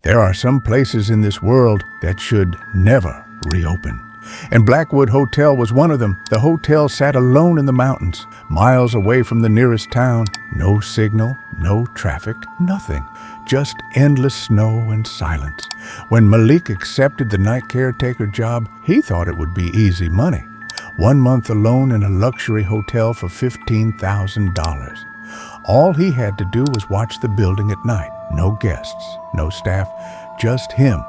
There are some places in this world that should never reopen. And Blackwood Hotel was one of them. The hotel sat alone in the mountains, miles away from the nearest town. No signal, no traffic, nothing. Just endless snow and silence. When Malik accepted the night caretaker job, he thought it would be easy money. 1 month alone in a luxury hotel for $15,000. All he had to do was watch the building at night. No guests, no staff, just him.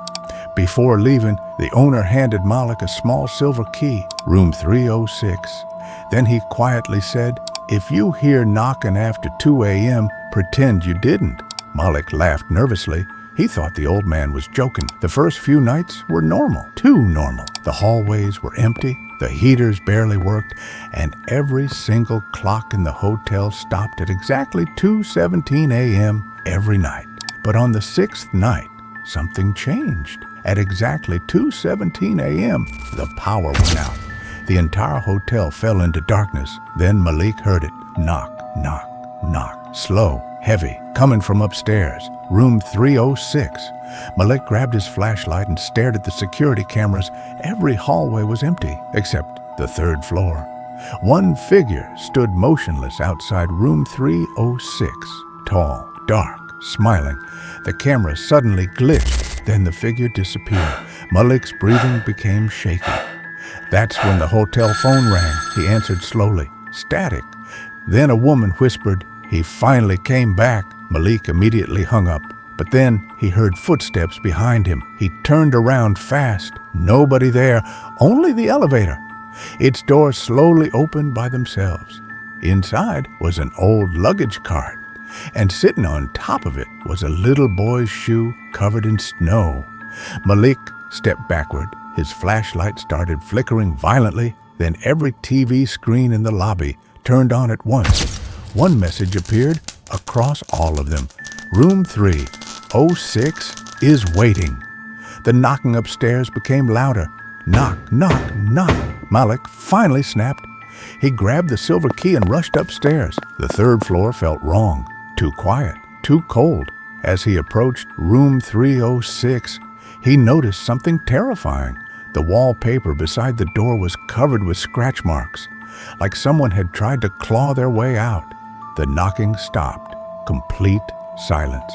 Before leaving, the owner handed Malik a small silver key, room 306. Then he quietly said, "If you hear knocking after 2 a.m., pretend you didn't." Malik laughed nervously. He thought the old man was joking. The first few nights were normal, too normal. The hallways were empty, the heaters barely worked, and every single clock in the hotel stopped at exactly 2:17 a.m. every night. But on the 6th night, something changed. At exactly 2:17 a.m., the power went out. The entire hotel fell into darkness. Then Malik heard it. Knock, knock, knock. Slow, heavy, coming from upstairs. Room 306. Malik grabbed his flashlight and stared at the security cameras. Every hallway was empty, except the 3rd floor. One figure stood motionless outside room 306. Tall, dark, smiling. The camera suddenly glitched. Then the figure disappeared. Malik's breathing became shaky. That's when the hotel phone rang. He answered slowly. Static. Then a woman whispered, "He finally came back." Malik immediately hung up. But then he heard footsteps behind him. He turned around fast. Nobody there, only the elevator. Its doors slowly opened by themselves. Inside was an old luggage cart, and sitting on top of it was a little boy's shoe covered in snow. Malik stepped backward. His flashlight started flickering violently. Then every TV screen in the lobby turned on at once. One message appeared across all of them. Room 306 is waiting. The knocking upstairs became louder. Knock, knock, knock. Malik finally snapped. He grabbed the silver key and rushed upstairs. The 3rd floor felt wrong. Too quiet, too cold. As he approached room 306, he noticed something terrifying. The wallpaper beside the door was covered with scratch marks, like someone had tried to claw their way out. The knocking stopped. Complete silence.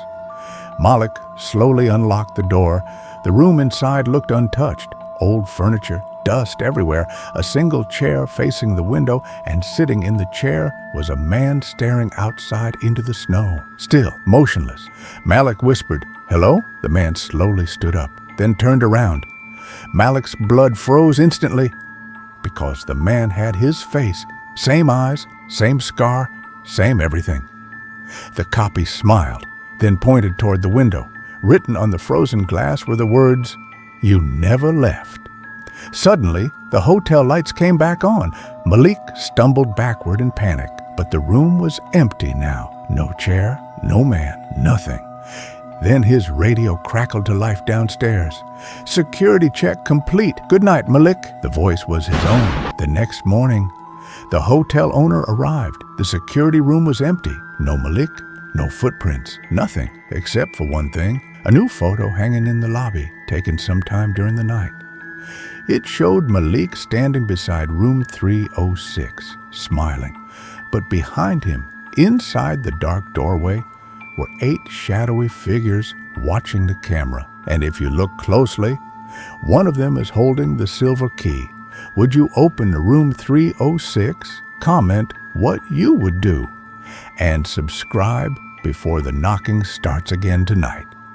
Malik slowly unlocked the door. The room inside looked untouched. Old furniture, dust everywhere, a single chair facing the window, and sitting in the chair was a man staring outside into the snow, still motionless. Malik whispered, "Hello?" The man slowly stood up, then turned around. Malik's blood froze instantly because the man had his face, same eyes, same scar, same everything. The copy smiled, then pointed toward the window. Written on the frozen glass were the words, "You never left." Suddenly, the hotel lights came back on. Malik stumbled backward in panic, but the room was empty now. No chair, no man, nothing. Then his radio crackled to life downstairs. "Security check complete. Good night, Malik." The voice was his own. The next morning, the hotel owner arrived. The security room was empty. No Malik, no footprints, nothing, except for one thing, a new photo hanging in the lobby, taken sometime during the night. It showed Malik standing beside room 306, smiling. But behind him, inside the dark doorway, were 8 shadowy figures watching the camera. And if you look closely, one of them is holding the silver key. Would you open room 306? Comment what you would do. And subscribe before the knocking starts again tonight.